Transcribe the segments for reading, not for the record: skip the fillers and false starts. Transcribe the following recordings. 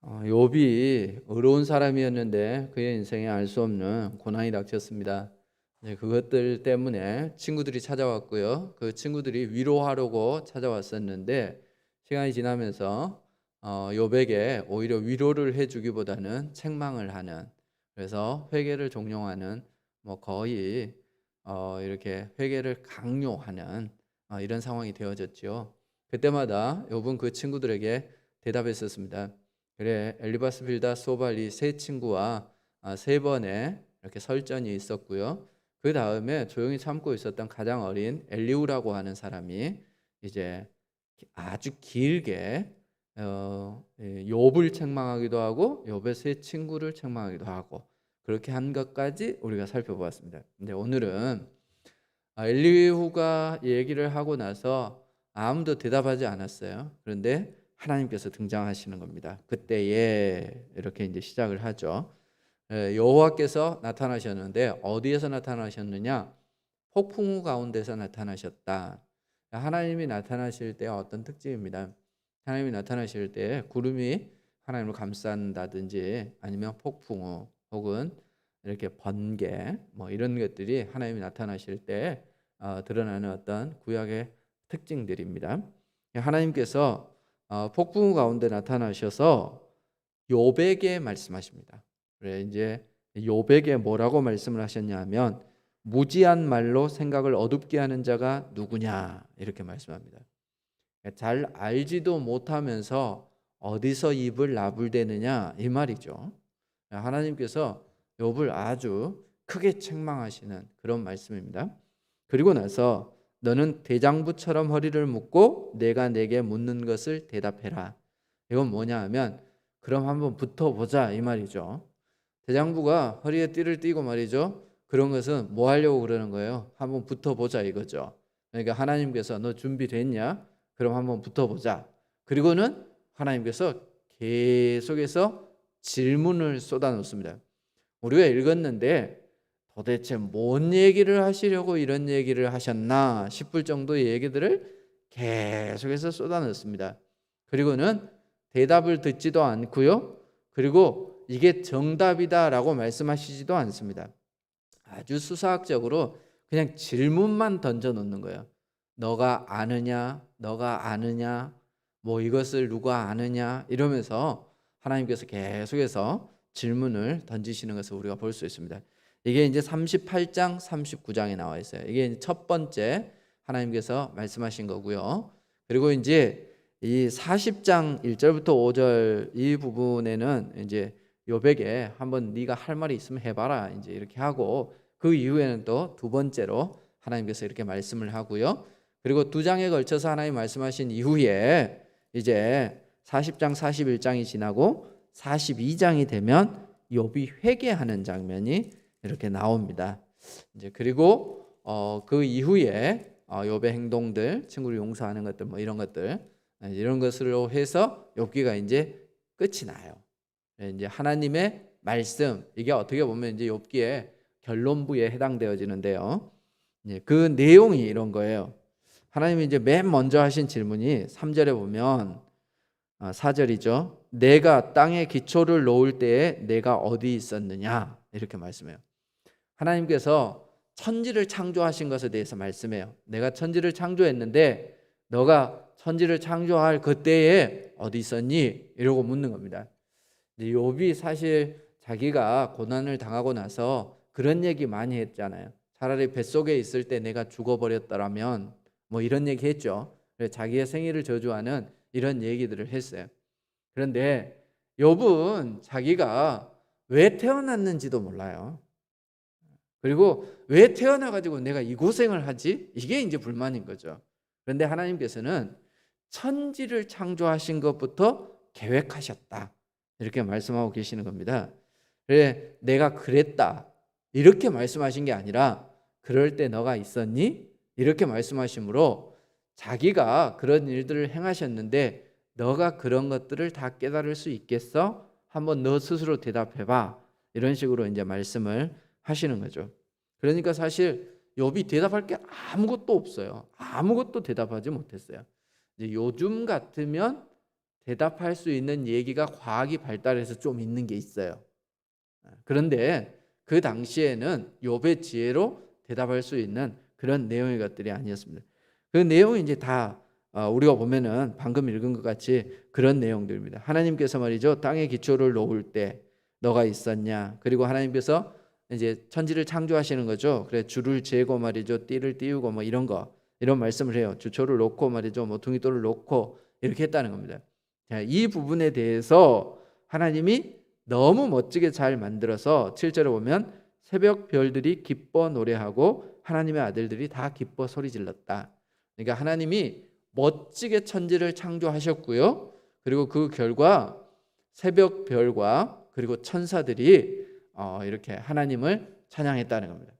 욥이 의로운 사람이었는데 그의 인생에 알 수 없는 고난이 닥쳤습니다. 그것들 때문에 친구들이 찾아왔고요. 그 친구들이 위로하려고 찾아왔었는데 시간이 지나면서 욥에게 오히려 위로를 해주기보다는 책망을 하는, 그래서 회개를 종용하는, 거의 이렇게 회개를 강요하는 이런 상황이 되어졌죠. 그때마다 욥은 그 친구들에게 대답했었습니다. 그래, 엘리바스, 빌닷, 소발 이 세 친구와 세 번의 이렇게 설전이 있었고요. 그 다음에 조용히 참고 있었던 가장 어린 엘리후라고 하는 사람이 이제 아주 길게 욥을 책망하기도 하고 욥의 세 친구를 책망하기도 하고 그렇게 한 것까지 우리가 살펴보았습니다. 근데 오늘은 엘리후가 얘기를 하고 나서 아무도 대답하지 않았어요. 그런데 하나님께서 등장하시는 겁니다. 그때에 이렇게 이제 시작을 하죠. 여호와께서 나타나셨는데 어디에서 나타나셨느냐? 폭풍우 가운데서 나타나셨다. 하나님이 나타나실 때 어떤 특징입니다. 하나님이 나타나실 때 구름이 하나님을 감싼다든지 아니면 폭풍우 혹은 이렇게 번개 이런 것들이 하나님이 나타나실 때 드러나는 어떤 구약의 특징들입니다. 하나님께서 폭풍우 가운데 나타나셔서 욥에게 말씀하십니다. 그래 이제 욥에게 뭐라고 말씀을 하셨냐면 무지한 말로 생각을 어둡게 하는 자가 누구냐 이렇게 말씀합니다. 잘 알지도 못하면서 어디서 입을 나불대느냐 이 말이죠. 하나님께서 욥을 아주 크게 책망하시는 그런 말씀입니다. 그리고 나서 너는 대장부처럼 허리를 묶고 내가 내게 묻는 것을 대답해라. 이건 뭐냐 하면 그럼 한번 붙어보자 이 말이죠. 대장부가 허리에 띠를 띠고 말이죠. 그런 것은 뭐 하려고 그러는 거예요? 한번 붙어보자 이거죠. 그러니까 하나님께서 너 준비됐냐? 그럼 한번 붙어보자. 그리고는 하나님께서 계속해서 질문을 쏟아놓습니다. 우리가 읽었는데 도대체 뭔 얘기를 하시려고 이런 얘기를 하셨나 싶을 정도의 얘기들을 계속해서 쏟아넣습니다. 그리고는 대답을 듣지도 않고요. 그리고 이게 정답이다라고 말씀하시지도 않습니다. 아주 수사학적으로 그냥 질문만 던져놓는 거예요. 너가 아느냐? 너가 아느냐? 이것을 누가 아느냐? 이러면서 하나님께서 계속해서 질문을 던지시는 것을 우리가 볼 수 있습니다. 이게 이제 38장, 39장에 나와 있어요. 이게 첫 번째 하나님께서 말씀하신 거고요. 그리고 이제 이 40장 1절부터 5절 이 부분에는 이제 욥에게 한번 네가 할 말이 있으면 해봐라 이제 이렇게 하고 그 이후에는 또 두 번째로 하나님께서 이렇게 말씀을 하고요. 그리고 두 장에 걸쳐서 하나님 말씀하신 이후에 이제 40장 41장이 지나고 42장이 되면 욥이 회개하는 장면이 이렇게 나옵니다. 이제 그리고 그 이후에 욥의 행동들, 친구를 용서하는 것들, 이런 것들, 이런 것으로 해서 욥기가 이제 끝이 나요. 이제 하나님의 말씀, 이게 어떻게 보면 이제 욥기의 결론부에 해당되어지는데요. 그 내용이 이런 거예요. 하나님이 이제 맨 먼저 하신 질문이 3절에 보면 4절이죠. 내가 땅에 기초를 놓을 때에 내가 어디 있었느냐 이렇게 말씀해요. 하나님께서 천지를 창조하신 것에 대해서 말씀해요. 내가 천지를 창조했는데 너가 천지를 창조할 그때에 어디 있었니? 이러고 묻는 겁니다. 욥이 사실 자기가 고난을 당하고 나서 그런 얘기 많이 했잖아요. 차라리 뱃속에 있을 때 내가 죽어버렸더라면 이런 얘기 했죠. 자기의 생일을 저주하는 이런 얘기들을 했어요. 그런데 욥은 자기가 왜 태어났는지도 몰라요. 그리고 왜 태어나가지고 내가 이 고생을 하지? 이게 이제 불만인 거죠. 그런데 하나님께서는 천지를 창조하신 것부터 계획하셨다. 이렇게 말씀하고 계시는 겁니다. 그래, 내가 그랬다. 이렇게 말씀하신 게 아니라 그럴 때 너가 있었니? 이렇게 말씀하시므로 자기가 그런 일들을 행하셨는데 너가 그런 것들을 다 깨달을 수 있겠어? 한번 너 스스로 대답해봐. 이런 식으로 이제 말씀을 하시는 거죠. 그러니까 사실 욥이 대답할 게 아무것도 없어요. 아무것도 대답하지 못했어요. 이제 요즘 같으면 대답할 수 있는 얘기가 과학이 발달해서 좀 있는 게 있어요. 그런데 그 당시에는 욥의 지혜로 대답할 수 있는 그런 내용의 것들이 아니었습니다. 그 내용이 이제 다 우리가 보면은 방금 읽은 것 같이 그런 내용들입니다. 하나님께서 말이죠, 땅의 기초를 놓을 때 너가 있었냐. 그리고 하나님께서 이제 천지를 창조하시는 거죠. 그래 주를 재고 말이죠, 띠를 띄우고 뭐 이런 거, 이런 말씀을 해요. 주초를 놓고 말이죠, 모퉁이돌을 놓고 이렇게 했다는 겁니다. 자, 이 부분에 대해서 하나님이 너무 멋지게 잘 만들어서 7절에 보면 새벽 별들이 기뻐 노래하고 하나님의 아들들이 다 기뻐 소리 질렀다. 그러니까 하나님이 멋지게 천지를 창조하셨고요. 그리고 그 결과 새벽 별과 그리고 천사들이 이렇게 하나님을 찬양했다는 겁니다.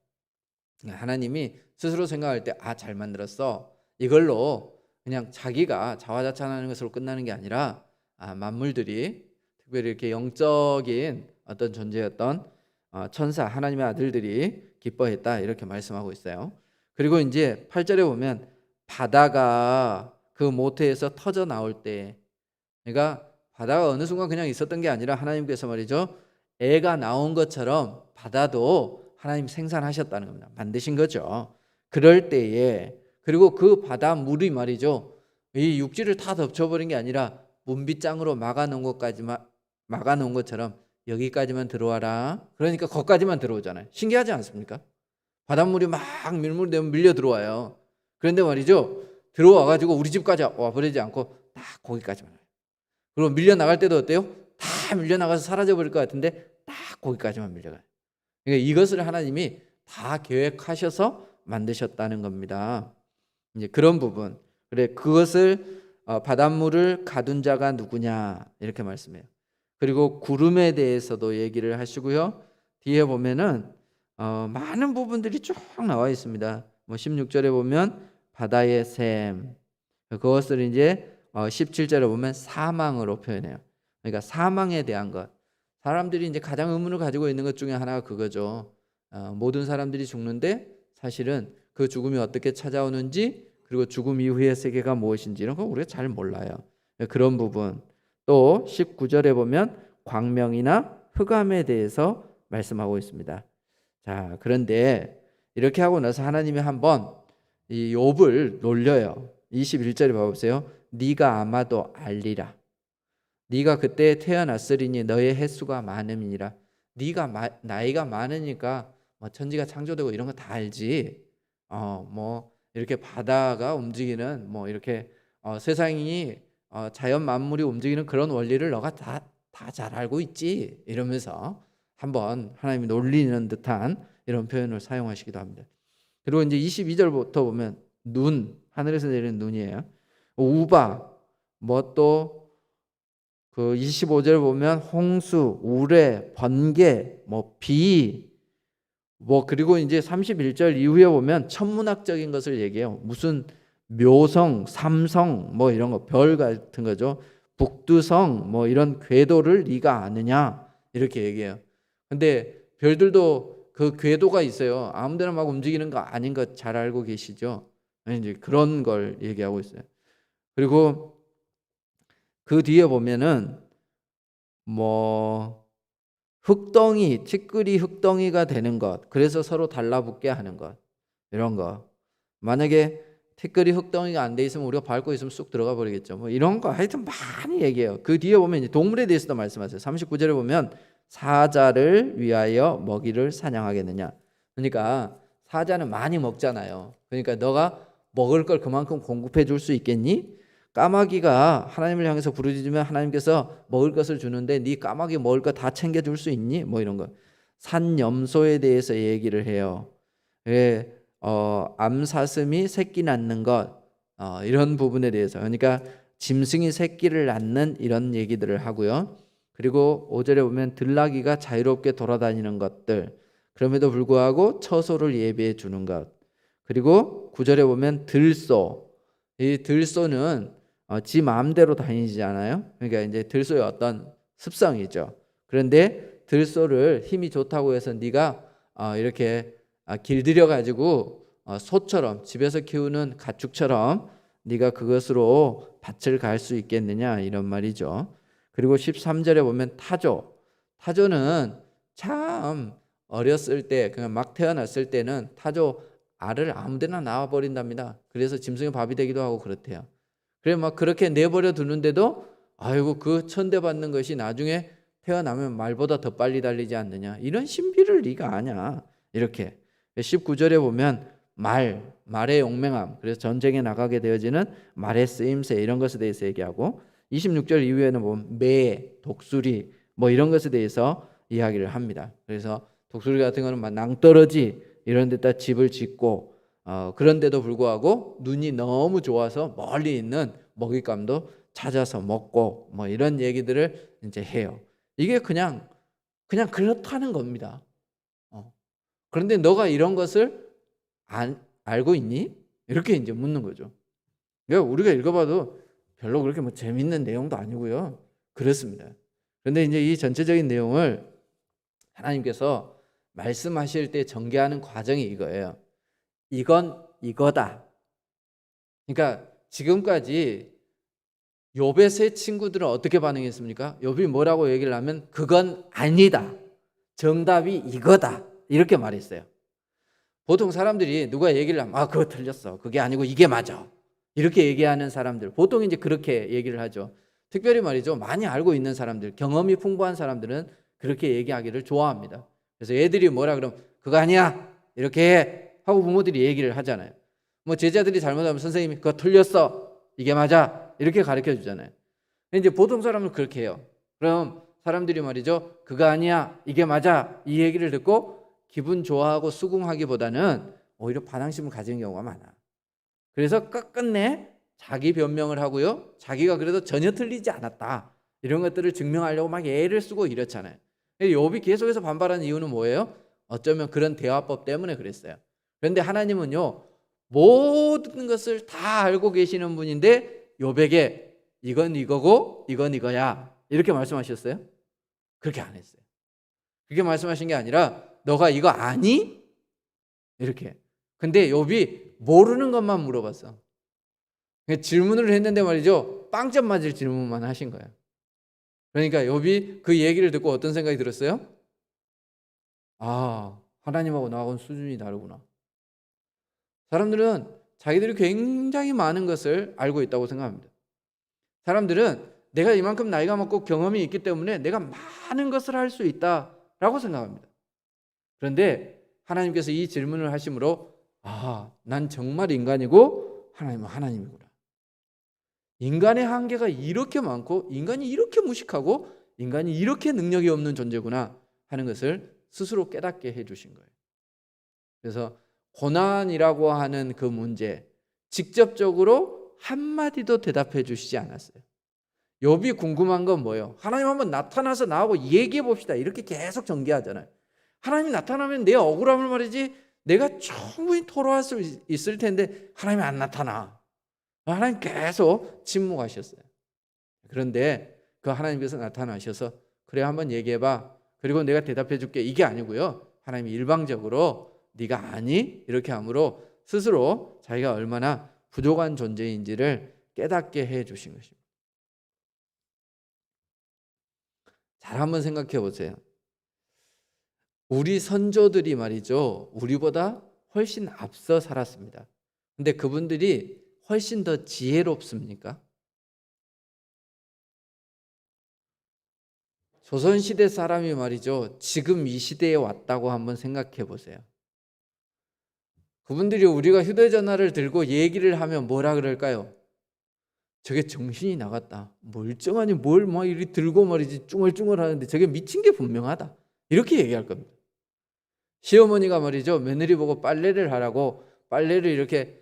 하나님이 스스로 생각할 때 잘 만들었어. 이걸로 그냥 자기가 자화자찬하는 것으로 끝나는 게 아니라 만물들이 특별히 이렇게 영적인 어떤 존재였던 천사 하나님의 아들들이 기뻐했다 이렇게 말씀하고 있어요. 그리고 이제 8절에 보면 바다가 그 모태에서 터져 나올 때, 그러니까 바다가 어느 순간 그냥 있었던 게 아니라 하나님께서 말이죠, 애가 나온 것처럼 바다도 하나님 생산하셨다는 겁니다. 만드신 거죠. 그럴 때에, 그리고 그 바다 물이 말이죠, 이 육지를 다 덮쳐버린 게 아니라 문빗장으로 막아놓은 것처럼 여기까지만 들어와라. 그러니까 거기까지만 들어오잖아요. 신기하지 않습니까? 바닷물이 막 밀물되면 밀려 들어와요. 그런데 말이죠, 들어와가지고 우리 집까지 와버리지 않고 딱 거기까지만 와요. 그리고 밀려 나갈 때도 어때요? 다 밀려 나가서 사라져 버릴 것 같은데 딱 거기까지만 밀려가요. 그러니까 이것을 하나님이 다 계획하셔서 만드셨다는 겁니다. 이제 그런 부분, 그래 그것을 바닷물을 가둔 자가 누구냐 이렇게 말씀해요. 그리고 구름에 대해서도 얘기를 하시고요. 뒤에 보면은 많은 부분들이 쭉 나와 있습니다. 뭐 16절에 보면 바다의 샘, 그것을 이제 17절에 보면 사망으로 표현해요. 그러니까 사망에 대한 것. 사람들이 이제 가장 의문을 가지고 있는 것 중에 하나가 그거죠. 모든 사람들이 죽는데 사실은 그 죽음이 어떻게 찾아오는지, 그리고 죽음 이후의 세계가 무엇인지 이런 거 우리가 잘 몰라요. 그런 부분. 또 19절에 보면 광명이나 흑암에 대해서 말씀하고 있습니다. 자, 그런데 이렇게 하고 나서 하나님이 한번 이 욥을 놀려요. 21절에 봐보세요. 네가 아마도 알리라. 네가 그때 태어났으리니 너의 횟수가 많음이니라. 네가 나이가 많으니까 뭐 천지가 창조되고 이런 거 다 알지. 뭐 이렇게 바다가 움직이는 뭐 이렇게 세상이 자연 만물이 움직이는 그런 원리를 너가 다 잘 알고 있지. 이러면서 한번 하나님이 놀리는 듯한 이런 표현을 사용하시기도 합니다. 그리고 이제 22절부터 보면 눈, 하늘에서 내리는 눈이에요. 우박, 뭐 또 그 25절 보면 홍수, 우레, 번개, 뭐 비, 뭐 그리고 이제 31절 이후에 보면 천문학적인 것을 얘기해요. 무슨 묘성, 삼성 뭐 이런 거, 별 같은 거죠. 북두성 뭐 이런 궤도를 네가 아느냐 이렇게 얘기해요. 근데 별들도 그 궤도가 있어요. 아무데나 막 움직이는 거 아닌 것 잘 알고 계시죠? 이제 그런 걸 얘기하고 있어요. 그리고 그 뒤에 보면은 뭐 흙덩이, 티끌이 흙덩이가 되는 것, 그래서 서로 달라붙게 하는 것, 이런 거. 만약에 티끌이 흙덩이가 안 돼 있으면 우리가 밟고 있으면 쑥 들어가 버리겠죠. 뭐 이런 거 하여튼 많이 얘기해요. 그 뒤에 보면 이제 동물에 대해서도 말씀하세요. 39절에 보면 사자를 위하여 먹이를 사냥하겠느냐. 그러니까 사자는 많이 먹잖아요. 그러니까 너가 먹을 걸 그만큼 공급해 줄 수 있겠니? 까마귀가 하나님을 향해서 부르짖으면 하나님께서 먹을 것을 주는데 네 까마귀 먹을 거 다 챙겨줄 수 있니? 뭐 이런 거. 산염소에 대해서 얘기를 해요. 암사슴이 새끼 낳는 것, 이런 부분에 대해서, 그러니까 짐승이 새끼를 낳는 이런 얘기들을 하고요. 그리고 5절에 보면 들나귀가 자유롭게 돌아다니는 것들, 그럼에도 불구하고 처소를 예비해 주는 것. 그리고 9절에 보면 들소, 이 들소는 지 마음대로 다니잖아요. 그러니까 이제 들소의 어떤 습성이죠. 그런데 들소를 힘이 좋다고 해서 네가 이렇게 길들여 가지고 소처럼 집에서 키우는 가축처럼 네가 그것으로 밭을 갈 수 있겠느냐 이런 말이죠. 그리고 13절에 보면 타조는 참 어렸을 때 그냥 막 태어났을 때는 타조 알을 아무데나 낳아 버린답니다. 그래서 짐승의 밥이 되기도 하고 그렇대요. 그래 막 그렇게 내버려 두는데도 아이고 그 천대받는 것이 나중에 태어나면 말보다 더 빨리 달리지 않느냐 이런 신비를 네가 아냐 이렇게. 19절에 보면 말의 용맹함, 그래서 전쟁에 나가게 되어지는 말의 쓰임새 이런 것에 대해서 얘기하고 26절 이후에는 보면 독수리 뭐 이런 것에 대해서 이야기를 합니다. 그래서 독수리 같은 거는 막 낭떠러지 이런 데다 집을 짓고 그런데도 불구하고 눈이 너무 좋아서 멀리 있는 먹잇감도 찾아서 먹고 뭐 이런 얘기들을 이제 해요. 이게 그냥 그렇다는 겁니다. 그런데 너가 이런 것을 알고 있니? 이렇게 이제 묻는 거죠. 그러니까 우리가 읽어봐도 별로 그렇게 뭐 재밌는 내용도 아니고요. 그렇습니다. 그런데 이제 이 전체적인 내용을 하나님께서 말씀하실 때 전개하는 과정이 이거예요. 이건 이거다. 그러니까 지금까지 욥의 세 친구들은 어떻게 반응했습니까? 욥이 뭐라고 얘기를 하면 그건 아니다. 정답이 이거다. 이렇게 말했어요. 보통 사람들이 누가 얘기를 하면 그거 틀렸어. 그게 아니고 이게 맞아. 이렇게 얘기하는 사람들 보통 이제 그렇게 얘기를 하죠. 특별히 말이죠. 많이 알고 있는 사람들, 경험이 풍부한 사람들은 그렇게 얘기하기를 좋아합니다. 그래서 애들이 뭐라 그러면 그거 아니야. 이렇게 해. 하고 부모들이 얘기를 하잖아요. 뭐 제자들이 잘못하면 선생님이 그거 틀렸어. 이게 맞아. 이렇게 가르쳐 주잖아요. 이제 보통 사람은 그렇게 해요. 그럼 사람들이 말이죠. 그거 아니야. 이게 맞아. 이 얘기를 듣고 기분 좋아하고 수긍하기보다는 오히려 반항심을 가지는 경우가 많아. 그래서 끝끝내 자기 변명을 하고요. 자기가 그래도 전혀 틀리지 않았다. 이런 것들을 증명하려고 막 애를 쓰고 이렇잖아요. 욥이 계속해서 반발하는 이유는 뭐예요? 어쩌면 그런 대화법 때문에 그랬어요. 그런데 하나님은요. 모든 것을 다 알고 계시는 분인데 욥에게 이건 이거고 이건 이거야. 이렇게 말씀하셨어요? 그렇게 안 했어요. 그렇게 말씀하신 게 아니라 너가 이거 아니? 이렇게. 근데 욥이 모르는 것만 물어봤어. 질문을 했는데 말이죠. 빵점 맞을 질문만 하신 거예요. 그러니까 욥이 그 얘기를 듣고 어떤 생각이 들었어요? 하나님하고 나하고는 수준이 다르구나. 사람들은 자기들이 굉장히 많은 것을 알고 있다고 생각합니다. 사람들은 내가 이만큼 나이가 먹고 경험이 있기 때문에 내가 많은 것을 할 수 있다라고 생각합니다. 그런데 하나님께서 이 질문을 하심으로 난 정말 인간이고 하나님은 하나님이구나. 인간의 한계가 이렇게 많고 인간이 이렇게 무식하고 인간이 이렇게 능력이 없는 존재구나 하는 것을 스스로 깨닫게 해주신 거예요. 그래서 고난이라고 하는 그 문제 직접적으로 한마디도 대답해 주시지 않았어요. 욥이 궁금한 건 뭐예요? 하나님 한번 나타나서 나하고 얘기해 봅시다. 이렇게 계속 전개하잖아요. 하나님이 나타나면 내 억울함을 말이지 내가 충분히 토로할 수 있을 텐데 하나님이 안 나타나. 하나님 계속 침묵하셨어요. 그런데 그 하나님께서 나타나셔서 그래 한번 얘기해봐. 그리고 내가 대답해 줄게. 이게 아니고요. 하나님이 일방적으로 네가 아니? 이렇게 함으로 스스로 자기가 얼마나 부족한 존재인지를 깨닫게 해 주신 것입니다. 잘 한번 생각해 보세요. 우리 선조들이 말이죠. 우리보다 훨씬 앞서 살았습니다. 근데 그분들이 훨씬 더 지혜롭습니까? 조선시대 사람이 말이죠. 지금 이 시대에 왔다고 한번 생각해 보세요. 그분들이 우리가 휴대전화를 들고 얘기를 하면 뭐라 그럴까요? 저게 정신이 나갔다. 멀쩡하니 뭘 막 이리 들고 말이지 쭝얼쭝얼 하는데 저게 미친 게 분명하다. 이렇게 얘기할 겁니다. 시어머니가 말이죠. 며느리 보고 빨래를 하라고 빨래를 이렇게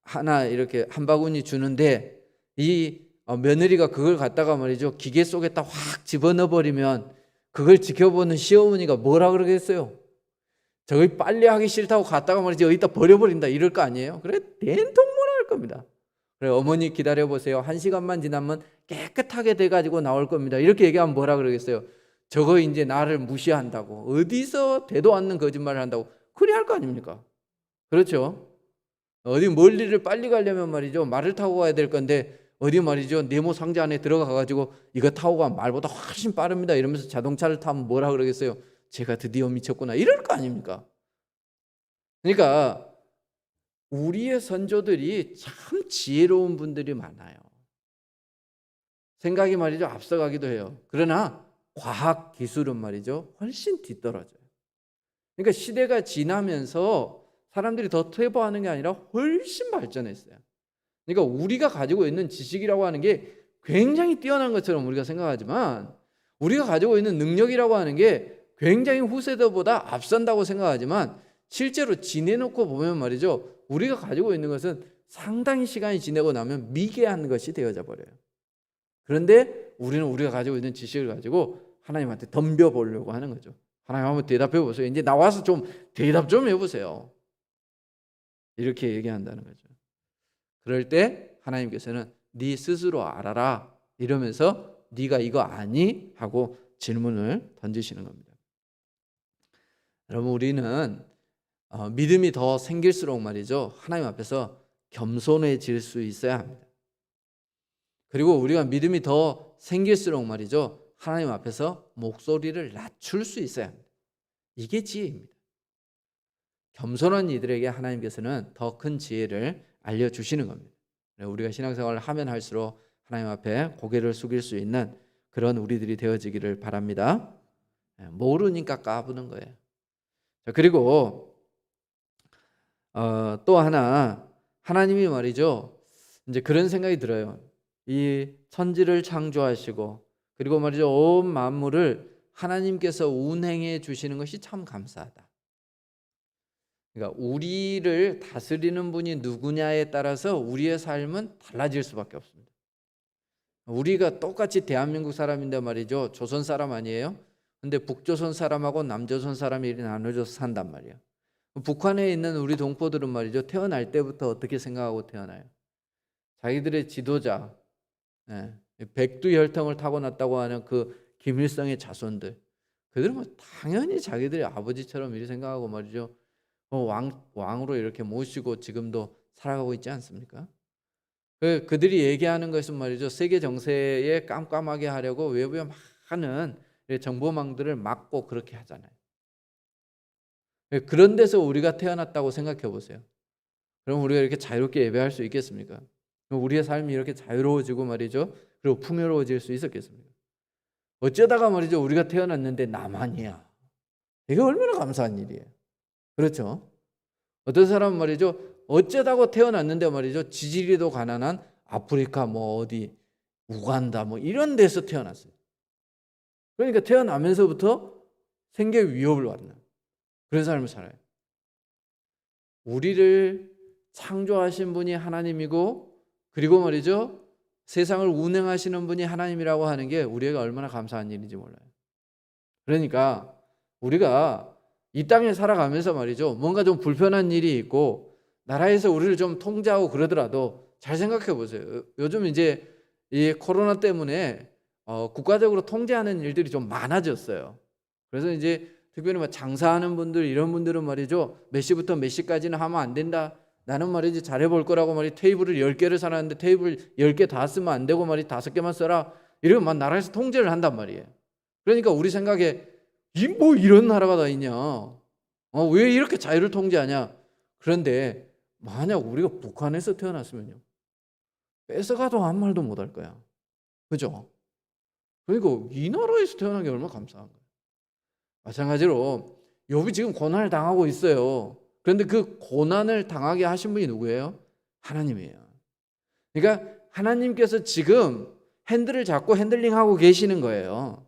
하나 이렇게 한 바구니 주는데 이 며느리가 그걸 갖다가 말이죠. 기계 속에다 확 집어넣어 버리면 그걸 지켜보는 시어머니가 뭐라 그러겠어요? 저걸 빨래하기 싫다고 갖다가 말이죠. 여기다 버려버린다 이럴 거 아니에요? 그래 된통문화 할 겁니다. 그래 어머니 기다려보세요. 1시간만 지나면 깨끗하게 돼가지고 나올 겁니다. 이렇게 얘기하면 뭐라 그러겠어요? 저거 이제 나를 무시한다고 어디서 되도 않는 거짓말을 한다고 그래 할 거 아닙니까? 그렇죠? 어디 멀리를 빨리 가려면 말이죠. 말을 타고 가야 될 건데 어디 말이죠 네모 상자 안에 들어가 가지고 이거 타고 가면 말보다 훨씬 빠릅니다 이러면서 자동차를 타면 뭐라 그러겠어요? 제가 드디어 미쳤구나 이럴 거 아닙니까? 그러니까 우리의 선조들이 참 지혜로운 분들이 많아요. 생각이 말이죠 앞서가기도 해요. 그러나 과학 기술은 말이죠 훨씬 뒤떨어져요. 그러니까 시대가 지나면서 사람들이 더 퇴보하는 게 아니라 훨씬 발전했어요. 그러니까 우리가 가지고 있는 지식이라고 하는 게 굉장히 뛰어난 것처럼 우리가 생각하지만 우리가 가지고 있는 능력이라고 하는 게 굉장히 후세대보다 앞선다고 생각하지만 실제로 지내놓고 보면 말이죠 우리가 가지고 있는 것은 상당히 시간이 지나고 나면 미개한 것이 되어져 버려요. 그런데 우리는 우리가 가지고 있는 지식을 가지고 하나님한테 덤벼보려고 하는 거죠. 하나님 한번 대답해 보세요. 이제 나와서 좀 대답 좀 해보세요. 이렇게 얘기한다는 거죠. 그럴 때 하나님께서는 네 스스로 알아라 이러면서 네가 이거 아니? 하고 질문을 던지시는 겁니다. 여러분 우리는 믿음이 더 생길수록 말이죠 하나님 앞에서 겸손해질 수 있어야 합니다. 그리고 우리가 믿음이 더 생길수록 말이죠 하나님 앞에서 목소리를 낮출 수 있어야 합니다. 이게 지혜입니다. 겸손한 이들에게 하나님께서는 더 큰 지혜를 알려주시는 겁니다. 우리가 신앙생활을 하면 할수록 하나님 앞에 고개를 숙일 수 있는 그런 우리들이 되어지기를 바랍니다. 모르니까 까부는 거예요. 그리고 또 하나 하나님이 말이죠 이제 그런 생각이 들어요. 이 천지를 창조하시고 그리고 말이죠 온 만물을 하나님께서 운행해 주시는 것이 참 감사하다. 그러니까 우리를 다스리는 분이 누구냐에 따라서 우리의 삶은 달라질 수밖에 없습니다. 우리가 똑같이 대한민국 사람인데 말이죠 조선 사람 아니에요? 근데 북조선 사람하고 남조선 사람이 나눠져서 산단 말이에요. 북한에 있는 우리 동포들은 말이죠 태어날 때부터 어떻게 생각하고 태어나요? 자기들의 지도자 백두 혈통을 타고났다고 하는 그 김일성의 자손들 그들은 뭐 당연히 자기들의 아버지처럼 이렇게 생각하고 말이죠 왕으로 이렇게 모시고 지금도 살아가고 있지 않습니까? 그들이 얘기하는 것은 말이죠 세계 정세에 깜깜하게 하려고 외부에 많은 정보망들을 막고 그렇게 하잖아요. 그런 데서 우리가 태어났다고 생각해 보세요. 그럼 우리가 이렇게 자유롭게 예배할 수 있겠습니까? 우리의 삶이 이렇게 자유로워지고 말이죠 그리고 풍요로워질 수 있었겠습니까? 어쩌다가 말이죠 우리가 태어났는데 나만이야. 이게 얼마나 감사한 일이에요. 그렇죠? 어떤 사람은 말이죠 어쩌다가 태어났는데 말이죠 지지리도 가난한 아프리카 뭐 어디 우간다 뭐 이런 데서 태어났어요. 그러니까 태어나면서부터 생계 위협을 받는 그런 삶을 살아요. 우리를 창조하신 분이 하나님이고 그리고 말이죠 세상을 운행하시는 분이 하나님이라고 하는 게 우리에게 얼마나 감사한 일인지 몰라요. 그러니까 우리가 이 땅에 살아가면서 말이죠 뭔가 좀 불편한 일이 있고 나라에서 우리를 좀 통제하고 그러더라도 잘 생각해 보세요. 요즘 이제 이 코로나 때문에 국가적으로 통제하는 일들이 좀 많아졌어요. 그래서 이제 특별히 뭐 장사하는 분들 이런 분들은 말이죠 몇 시부터 몇 시까지는 하면 안 된다. 나는 말이지 잘해볼 거라고 말이 테이블을 10개를 사놨는데 테이블 10개 다 쓰면 안 되고 말이 5개만 써라. 이러면 막 나라에서 통제를 한단 말이에요. 그러니까 우리 생각에 뭐 이런 나라가 다 있냐. 왜 이렇게 자유를 통제하냐. 그런데 만약 우리가 북한에서 태어났으면요. 뺏어가도 아무 말도 못할 거야. 그죠? 그러니까 이 나라에서 태어난 게 얼마나 감사한 거예요. 마찬가지로 욥이 지금 고난을 당하고 있어요. 그런데 그 고난을 당하게 하신 분이 누구예요? 하나님이에요. 그러니까 하나님께서 지금 핸들을 잡고 핸들링하고 계시는 거예요.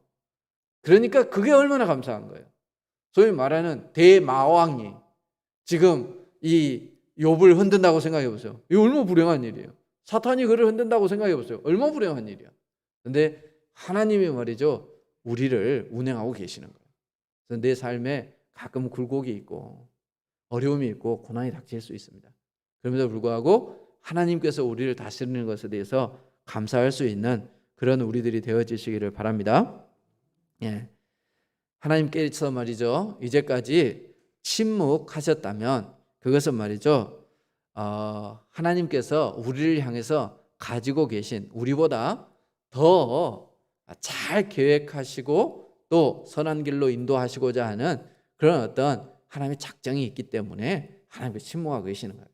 그러니까 그게 얼마나 감사한 거예요. 소위 말하는 대마왕이 지금 이 욥을 흔든다고 생각해 보세요. 이거 얼마나 불행한 일이에요. 사탄이 그를 흔든다고 생각해 보세요. 얼마나 불행한 일이야. 그런데 하나님이 말이죠 우리를 운행하고 계시는 거예요. 그래서 내 삶에 가끔 굴곡이 있고 어려움이 있고 고난이 닥칠 수 있습니다. 그럼에도 불구하고 하나님께서 우리를 다스리는 것에 대해서 감사할 수 있는 그런 우리들이 되어지시기를 바랍니다. 하나님께서 말이죠 이제까지 침묵하셨다면 그것은 말이죠 하나님께서 우리를 향해서 가지고 계신, 우리보다 더 잘 계획하시고 또 선한 길로 인도하시고자 하는 그런 어떤 하나님의 작정이 있기 때문에 하나님께 침묵하고 계시는 거예요.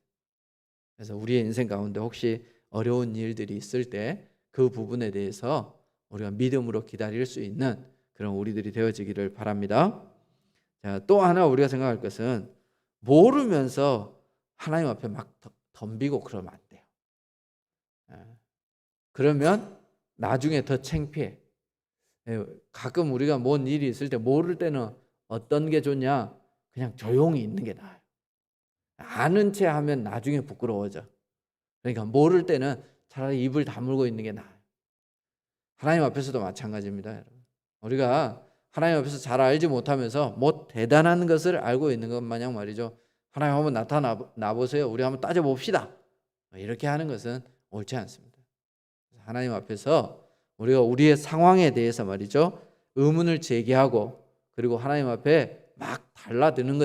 그래서 우리의 인생 가운데 혹시 어려운 일들이 있을 때 그 부분에 대해서 우리가 믿음으로 기다릴 수 있는 그런 우리들이 되어지기를 바랍니다. 자, 또 하나 우리가 생각할 것은 모르면서 하나님 앞에 막 덤비고 그러면 안 돼요. 그러면 나중에 더 창피해. 가끔 우리가 뭔 일이 있을 때 모를 때는 어떤 게 좋냐? 그냥 조용히 있는 게 나아요. 아는 체 하면 나중에 부끄러워져. 그러니까 모를 때는 차라리 입을 다물고 있는 게 나아요. 하나님 앞에서도 마찬가지입니다, 여러분. 우리가 하나님 앞에서 잘 알지 못하면서 뭐 대단한 것을 알고 있는 것 마냥 말이죠. 하나님 한번 나타나 보세요. 우리 한번 따져 봅시다. 이렇게 하는 것은 옳지 않습니다. 하나님 앞에서 우리가 우리의 상황에 대해서 말이죠, 의문을 제기하고 그리고 하나님 앞에 막 달라드는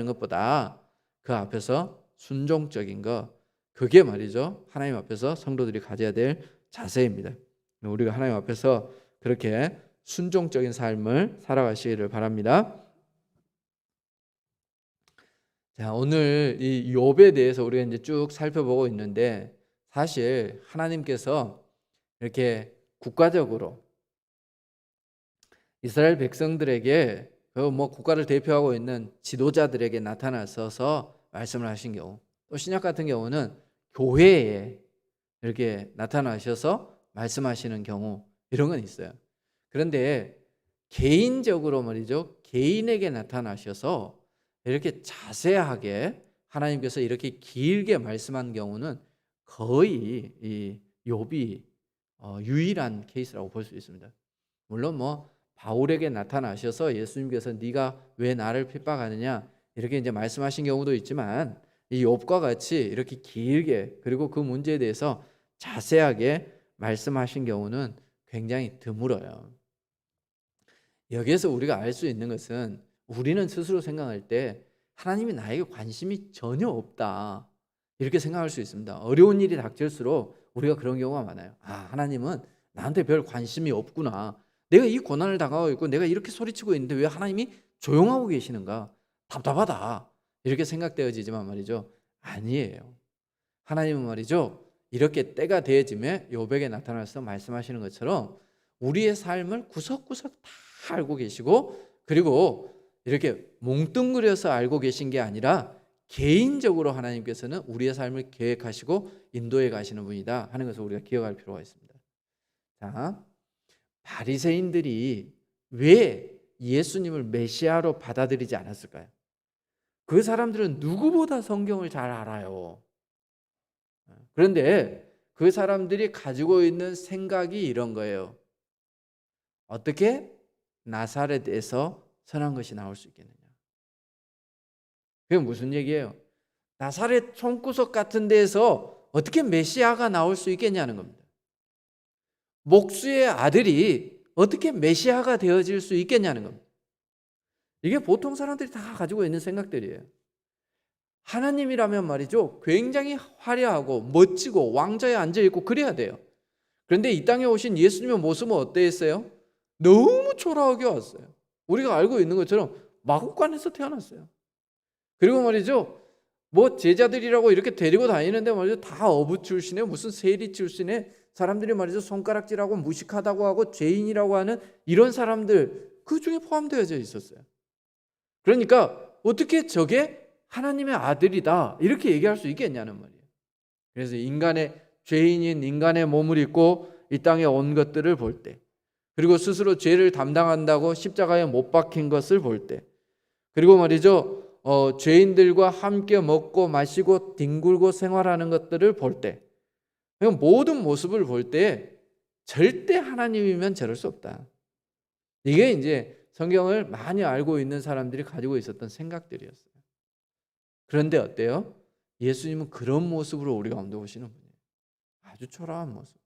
것보다 그 앞에서 순종적인 것, 그게 말이죠, 하나님 앞에서 성도들이 가져야 될 자세입니다. 우리가 하나님 앞에서 그렇게 순종적인 삶을 살아가시기를 바랍니다. 자, 오늘 이 욥에 대해서 우리가 이제 쭉 살펴보고 있는데, 사실 하나님께서 이렇게 국가적으로 이스라엘 백성들에게 그 국가를 대표하고 있는 지도자들에게 나타나셔서 말씀을 하신 경우, 또 신약 같은 경우는 교회에 이렇게 나타나셔서 말씀하시는 경우, 이런 건 있어요. 그런데 개인적으로 말이죠, 개인에게 나타나셔서 이렇게 자세하게 하나님께서 이렇게 길게 말씀한 경우는 거의 이 욥이 유일한 케이스라고 볼 수 있습니다. 물론 바울에게 나타나셔서 예수님께서 네가 왜 나를 핍박하느냐 이렇게 이제 말씀하신 경우도 있지만, 이 욥과 같이 이렇게 길게 그리고 그 문제에 대해서 자세하게 말씀하신 경우는 굉장히 드물어요. 여기에서 우리가 알 수 있는 것은, 우리는 스스로 생각할 때 하나님이 나에게 관심이 전혀 없다 이렇게 생각할 수 있습니다. 어려운 일이 닥칠수록 우리가 그런 경우가 많아요. 하나님은 나한테 별 관심이 없구나. 내가 이 고난을 당하고 있고 내가 이렇게 소리치고 있는데 왜 하나님이 조용하고 계시는가? 답답하다. 이렇게 생각되어지지만 말이죠, 아니에요. 하나님은 말이죠, 이렇게 때가 되어짐에 욥에게 나타나서 말씀하시는 것처럼 우리의 삶을 구석구석 다 알고 계시고, 그리고 이렇게 몽뚱그려서 알고 계신 게 아니라 개인적으로 하나님께서는 우리의 삶을 계획하시고 인도해 가시는 분이다 하는 것을 우리가 기억할 필요가 있습니다. 자, 바리새인들이 왜 예수님을 메시아로 받아들이지 않았을까요? 그 사람들은 누구보다 성경을 잘 알아요. 그런데 그 사람들이 가지고 있는 생각이 이런 거예요. 어떻게 나사렛에서 선한 것이 나올 수 있겠느냐? 그게 무슨 얘기예요? 나사렛 총구석 같은 데에서 어떻게 메시아가 나올 수 있겠냐는 겁니다. 목수의 아들이 어떻게 메시아가 되어질 수 있겠냐는 겁니다. 이게 보통 사람들이 다 가지고 있는 생각들이에요. 하나님이라면 말이죠, 굉장히 화려하고 멋지고 왕좌에 앉아있고 그래야 돼요. 그런데 이 땅에 오신 예수님의 모습은 어땠어요? 너무 초라하게 왔어요. 우리가 알고 있는 것처럼 마구간에서 태어났어요. 그리고 말이죠, 제자들이라고 이렇게 데리고 다니는데 말이죠, 다 어부 출신에 무슨 세리 출신에 사람들이 말이죠, 손가락질하고 무식하다고 하고 죄인이라고 하는 이런 사람들 그 중에 포함되어져 있었어요. 그러니까 어떻게 저게 하나님의 아들이다 이렇게 얘기할 수 있겠냐는 말이에요. 그래서 죄인인 인간의 몸을 입고 이 땅에 온 것들을 볼 때, 그리고 스스로 죄를 담당한다고 십자가에 못 박힌 것을 볼 때, 그리고 말이죠, 죄인들과 함께 먹고 마시고 뒹굴고 생활하는 것들을 볼 때, 모든 모습을 볼 때 절대 하나님이면 저럴 수 없다. 이게 이제 성경을 많이 알고 있는 사람들이 가지고 있었던 생각들이었어요. 그런데 어때요? 예수님은 그런 모습으로 우리 가운데 오시는 분이에요. 아주 초라한 모습.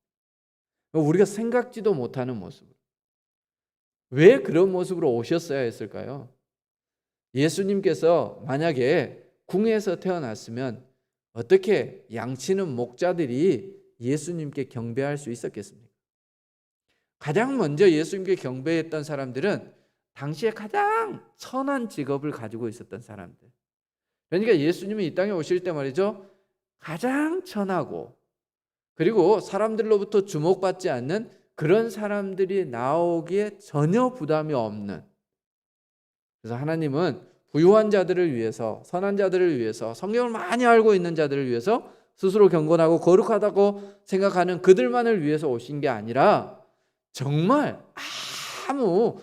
우리가 생각지도 못하는 모습. 왜 그런 모습으로 오셨어야 했을까요? 예수님께서 만약에 궁에서 태어났으면 어떻게 양치는 목자들이 예수님께 경배할 수 있었겠습니까? 가장 먼저 예수님께 경배했던 사람들은 당시에 가장 선한 직업을 가지고 있었던 사람들. 그러니까 예수님이 이 땅에 오실 때 말이죠, 가장 천하고 그리고 사람들로부터 주목받지 않는 그런 사람들이 나오기에 전혀 부담이 없는, 그래서 하나님은 부유한 자들을 위해서, 선한 자들을 위해서, 성경을 많이 알고 있는 자들을 위해서, 스스로 경건하고 거룩하다고 생각하는 그들만을 위해서 오신 게 아니라 정말 아무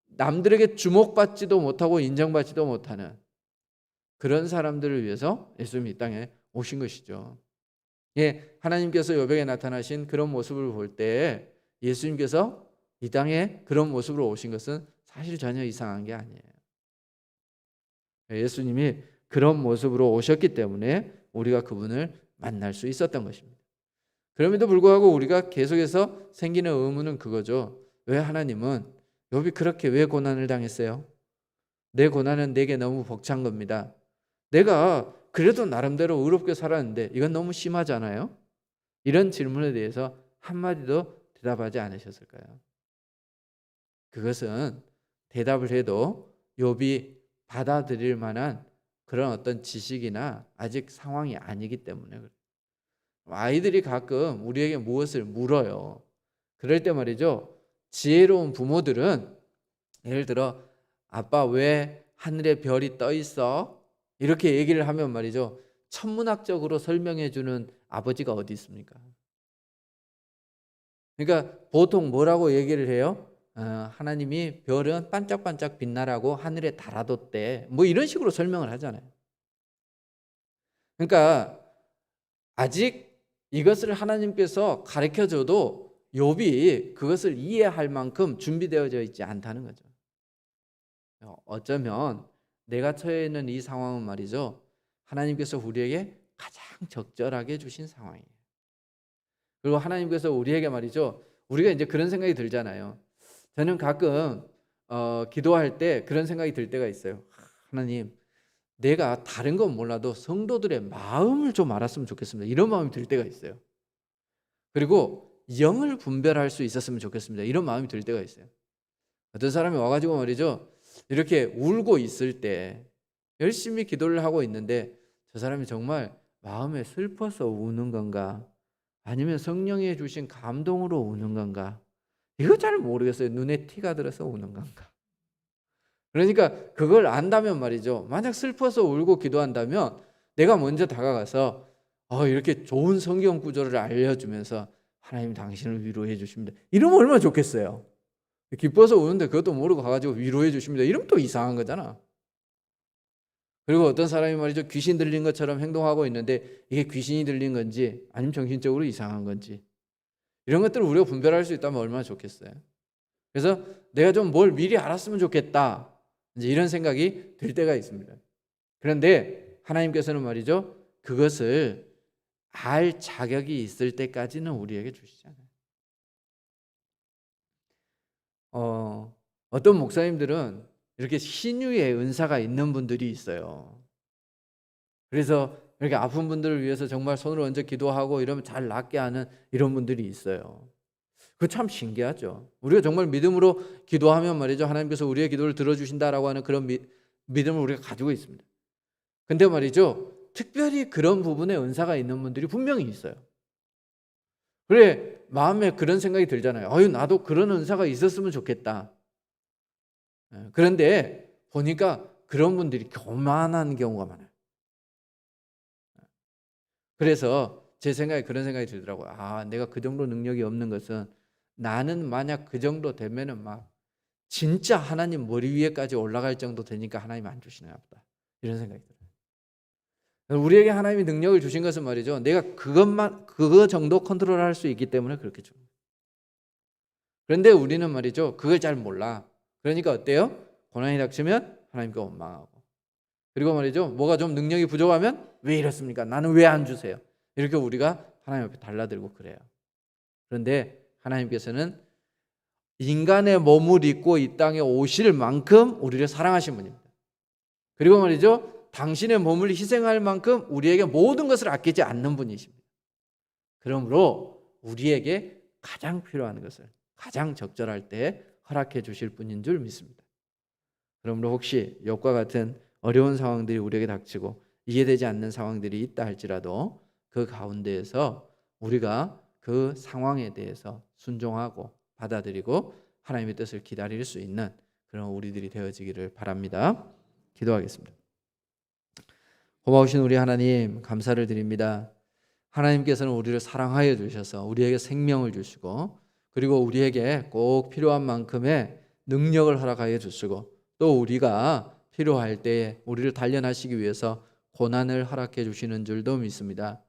남들에게 주목받지도 못하고 인정받지도 못하는 그런 사람들을 위해서 예수님이 이 땅에 오신 것이죠. 예, 하나님께서 요백에 나타나신 그런 모습을 볼 때 예수님께서 이 땅에 그런 모습으로 오신 것은 사실 전혀 이상한 게 아니에요. 예수님이 그런 모습으로 오셨기 때문에 우리가 그분을 만날 수 있었던 것입니다. 그럼에도 불구하고 우리가 계속해서 생기는 의문은 그거죠. 왜 하나님은 욥이 그렇게 왜 고난을 당했어요? 내 고난은 내게 너무 벅찬 겁니다. 내가 그래도 나름대로 의롭게 살았는데 이건 너무 심하잖아요. 이런 질문에 대해서 한마디도 대답하지 않으셨을까요? 그것은 대답을 해도 욥이 받아들일 만한 그런 어떤 지식이나 아직 상황이 아니기 때문에 그래요. 아이들이 가끔 우리에게 무엇을 물어요. 그럴 때 말이죠, 지혜로운 부모들은 예를 들어 아빠 왜 하늘에 별이 떠 있어? 이렇게 얘기를 하면 말이죠, 천문학적으로 설명해 주는 아버지가 어디 있습니까? 그러니까 보통 뭐라고 얘기를 해요? 하나님이 별은 반짝반짝 빛나라고 하늘에 달아뒀대. 뭐 이런 식으로 설명을 하잖아요. 그러니까 아직 이것을 하나님께서 가르쳐줘도 욥이 그것을 이해할 만큼 준비되어져 있지 않다는 거죠. 어쩌면 내가 처해 있는 이 상황은 말이죠, 하나님께서 우리에게 가장 적절하게 주신 상황이에요. 그리고 하나님께서 우리에게 말이죠, 우리가 이제 그런 생각이 들잖아요. 저는 가끔 기도할 때 그런 생각이 들 때가 있어요. 하나님, 내가 다른 건 몰라도 성도들의 마음을 좀 알았으면 좋겠습니다. 이런 마음이 들 때가 있어요. 그리고 영을 분별할 수 있었으면 좋겠습니다. 이런 마음이 들 때가 있어요. 어떤 사람이 와가지고 말이죠, 이렇게 울고 있을 때 열심히 기도를 하고 있는데 저 사람이 정말 마음에 슬퍼서 우는 건가, 아니면 성령이 주신 감동으로 우는 건가, 이거 잘 모르겠어요. 눈에 티가 들어서 우는 건가. 그러니까 그걸 안다면 말이죠, 만약 슬퍼서 울고 기도한다면 내가 먼저 다가가서 이렇게 좋은 성경 구절을 알려주면서 하나님 당신을 위로해 주십니다, 이러면 얼마나 좋겠어요. 기뻐서 우는데 그것도 모르고 가가지고 위로해 주십니다, 이러면 또 이상한 거잖아. 그리고 어떤 사람이 말이죠, 귀신 들린 것처럼 행동하고 있는데 이게 귀신이 들린 건지 아니면 정신적으로 이상한 건지, 이런 것들을 우리가 분별할 수 있다면 얼마나 좋겠어요. 그래서 내가 좀 뭘 미리 알았으면 좋겠다, 이제 이런 생각이 들 때가 있습니다. 그런데 하나님께서는 말이죠, 그것을 알 자격이 있을 때까지는 우리에게 주시잖아요. 어떤 목사님들은 이렇게 신유의 은사가 있는 분들이 있어요. 그래서 이렇게 아픈 분들을 위해서 정말 손을 얹어 기도하고 이러면 잘 낫게 하는 이런 분들이 있어요. 그거 참 신기하죠. 우리가 정말 믿음으로 기도하면 말이죠, 하나님께서 우리의 기도를 들어주신다라고 하는 그런 믿음을 우리가 가지고 있습니다. 근데 말이죠, 특별히 그런 부분에 은사가 있는 분들이 분명히 있어요. 그래, 마음에 그런 생각이 들잖아요. 나도 그런 은사가 있었으면 좋겠다. 그런데 보니까 그런 분들이 교만한 경우가 많아요. 그래서 제 생각에 그런 생각이 들더라고요. 내가 그 정도 능력이 없는 것은, 나는 만약 그 정도 되면은 막 진짜 하나님 머리 위에까지 올라갈 정도 되니까 하나님 안 주시나 보다, 이런 생각이 들어요. 우리에게 하나님이 능력을 주신 것은 말이죠, 내가 그거 정도 컨트롤할 수 있기 때문에 그렇게 줍니다. 그런데 우리는 말이죠, 그걸 잘 몰라. 그러니까 어때요? 고난이 닥치면 하나님께 원망하고, 그리고 말이죠, 뭐가 좀 능력이 부족하면 왜 이렇습니까? 나는 왜 안 주세요? 이렇게 우리가 하나님 앞에 달라들고 그래요. 그런데 하나님께서는 인간의 몸을 입고 이 땅에 오실 만큼 우리를 사랑하신 분입니다. 그리고 말이죠, 당신의 몸을 희생할 만큼 우리에게 모든 것을 아끼지 않는 분이십니다. 그러므로 우리에게 가장 필요한 것을 가장 적절할 때 허락해 주실 분인 줄 믿습니다. 그러므로 혹시 욥과 같은 어려운 상황들이 우리에게 닥치고 이해되지 않는 상황들이 있다 할지라도 그 가운데에서 우리가 그 상황에 대해서 순종하고 받아들이고 하나님의 뜻을 기다릴 수 있는 그런 우리들이 되어지기를 바랍니다. 기도하겠습니다. 고마우신 우리 하나님 감사를 드립니다. 하나님께서는 우리를 사랑하여 주셔서 우리에게 생명을 주시고 그리고 우리에게 꼭 필요한 만큼의 능력을 허락하여 주시고 또 우리가 필요할 때에 우리를 단련하시기 위해서 고난을 허락해 주시는 줄도 믿습니다.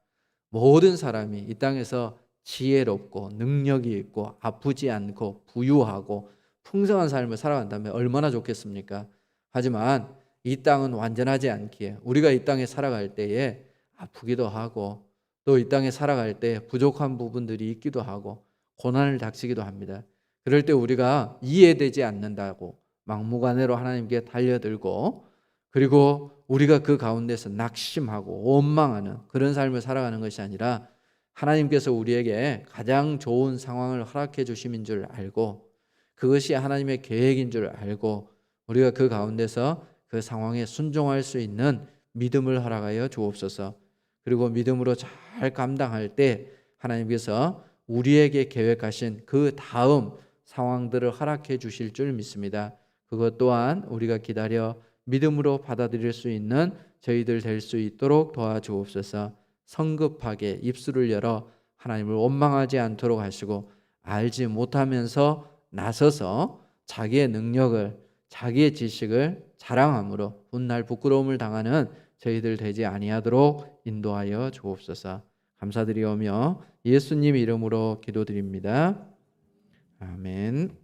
모든 사람이 이 땅에서 지혜롭고 능력이 있고 아프지 않고 부유하고 풍성한 삶을 살아간다면 얼마나 좋겠습니까? 하지만 이 땅은 완전하지 않기에 우리가 이 땅에 살아갈 때에 아프기도 하고 또 이 땅에 살아갈 때 부족한 부분들이 있기도 하고 고난을 닥치기도 합니다. 그럴 때 우리가 이해되지 않는다고 막무가내로 하나님께 달려들고 그리고 우리가 그 가운데서 낙심하고 원망하는 그런 삶을 살아가는 것이 아니라 하나님께서 우리에게 가장 좋은 상황을 허락해 주심인 줄 알고 그것이 하나님의 계획인 줄 알고 우리가 그 가운데서 그 상황에 순종할 수 있는 믿음을 허락하여 주옵소서. 그리고 믿음으로 잘 감당할 때 하나님께서 우리에게 계획하신 그 다음 상황들을 허락해 주실 줄 믿습니다. 그것 또한 우리가 기다려 믿음으로 받아들일 수 있는 저희들 될 수 있도록 도와주옵소서. 성급하게 입술을 열어 하나님을 원망하지 않도록 하시고 알지 못하면서 나서서 자기의 능력을 자기의 지식을 자랑함으로 훗날 부끄러움을 당하는 저희들 되지 아니하도록 인도하여 주옵소서. 감사드리오며 예수님 이름으로 기도드립니다. 아멘.